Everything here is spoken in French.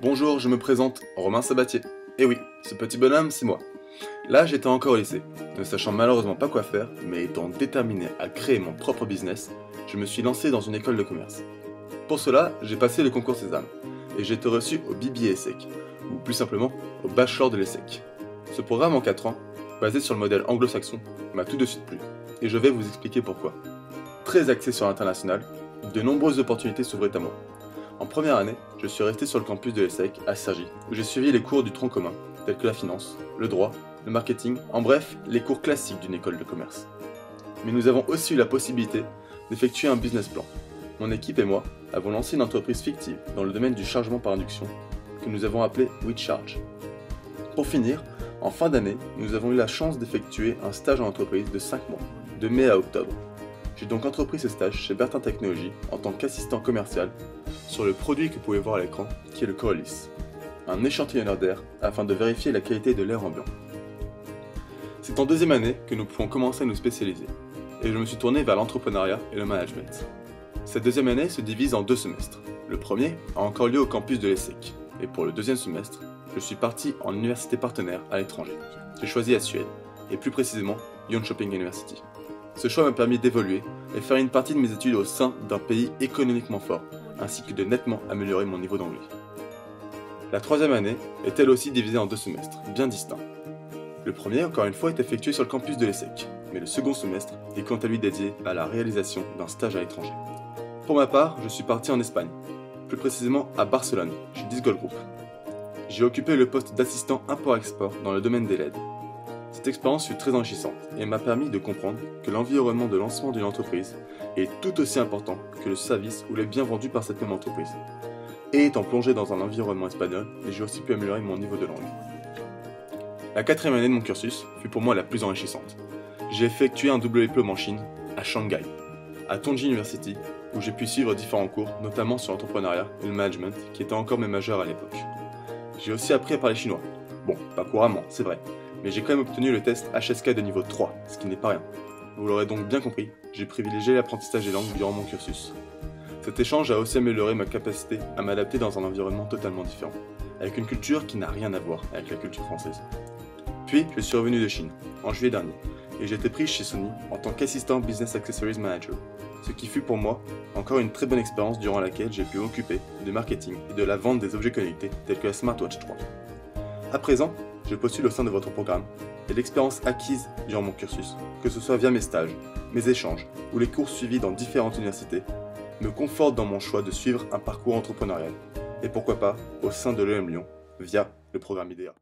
Bonjour, je me présente, Romain Sabatier. Et oui, ce petit bonhomme, c'est moi. Là, j'étais encore au lycée, ne sachant malheureusement pas quoi faire, mais étant déterminé à créer mon propre business, je me suis lancé dans une école de commerce. Pour cela, j'ai passé le concours Sésame, et j'ai été reçu au BBA ESSEC, ou plus simplement au Bachelor de l'ESSEC. Ce programme en 4 ans, basé sur le modèle anglo-saxon, m'a tout de suite plu, et je vais vous expliquer pourquoi. Très axé sur l'international, de nombreuses opportunités s'ouvraient à moi. En première année, je suis resté sur le campus de l'ESSEC à Cergy, où j'ai suivi les cours du tronc commun, tels que la finance, le droit, le marketing, en bref, les cours classiques d'une école de commerce. Mais nous avons aussi eu la possibilité d'effectuer un business plan. Mon équipe et moi avons lancé une entreprise fictive dans le domaine du chargement par induction, que nous avons appelée WeCharge. Pour finir, en fin d'année, nous avons eu la chance d'effectuer un stage en entreprise de 5 mois, de mai à octobre. J'ai donc entrepris ce stage chez Bertin Technologies en tant qu'assistant commercial sur le produit que vous pouvez voir à l'écran, qui est le Coriolis, un échantillonneur d'air afin de vérifier la qualité de l'air ambiant. C'est en deuxième année que nous pouvons commencer à nous spécialiser, et je me suis tourné vers l'entrepreneuriat et le management. Cette deuxième année se divise en 2 semestres. Le premier a encore lieu au campus de l'ESSEC, et pour le deuxième semestre, je suis parti en université partenaire à l'étranger. J'ai choisi la Suède, et plus précisément Jönköping University. Ce choix m'a permis d'évoluer et faire une partie de mes études au sein d'un pays économiquement fort, ainsi que de nettement améliorer mon niveau d'anglais. La troisième année est elle aussi divisée en 2 semestres, bien distincts. Le premier, encore une fois, est effectué sur le campus de l'ESSEC, mais le second semestre est quant à lui dédié à la réalisation d'un stage à l'étranger. Pour ma part, je suis parti en Espagne, plus précisément à Barcelone, chez Dizgol Group. J'ai occupé le poste d'assistant import-export dans le domaine des LED. Cette expérience fut très enrichissante et m'a permis de comprendre que l'environnement de lancement d'une entreprise est tout aussi important que le service ou les biens vendus par cette même entreprise. Et étant plongé dans un environnement espagnol, j'ai aussi pu améliorer mon niveau de langue. La 4e année de mon cursus fut pour moi la plus enrichissante. J'ai effectué un double diplôme en Chine, à Shanghai, à Tongji University, où j'ai pu suivre différents cours, notamment sur l'entrepreneuriat et le management, qui étaient encore mes majeurs à l'époque. J'ai aussi appris à parler chinois. Bon, pas couramment, c'est vrai, mais j'ai quand même obtenu le test HSK de niveau 3, ce qui n'est pas rien. Vous l'aurez donc bien compris, j'ai privilégié l'apprentissage des langues durant mon cursus. Cet échange a aussi amélioré ma capacité à m'adapter dans un environnement totalement différent, avec une culture qui n'a rien à voir avec la culture française. Puis, je suis revenu de Chine, en juillet dernier, et j'ai été pris chez Sony en tant qu'assistant Business Accessories Manager, ce qui fut pour moi encore une très bonne expérience durant laquelle j'ai pu m'occuper du marketing et de la vente des objets connectés tels que la Smartwatch 3. À présent, je postule au sein de votre programme, et l'expérience acquise durant mon cursus, que ce soit via mes stages, mes échanges ou les cours suivis dans différentes universités, me conforte dans mon choix de suivre un parcours entrepreneurial, et pourquoi pas au sein de l'EM Lyon, via le programme IDEA.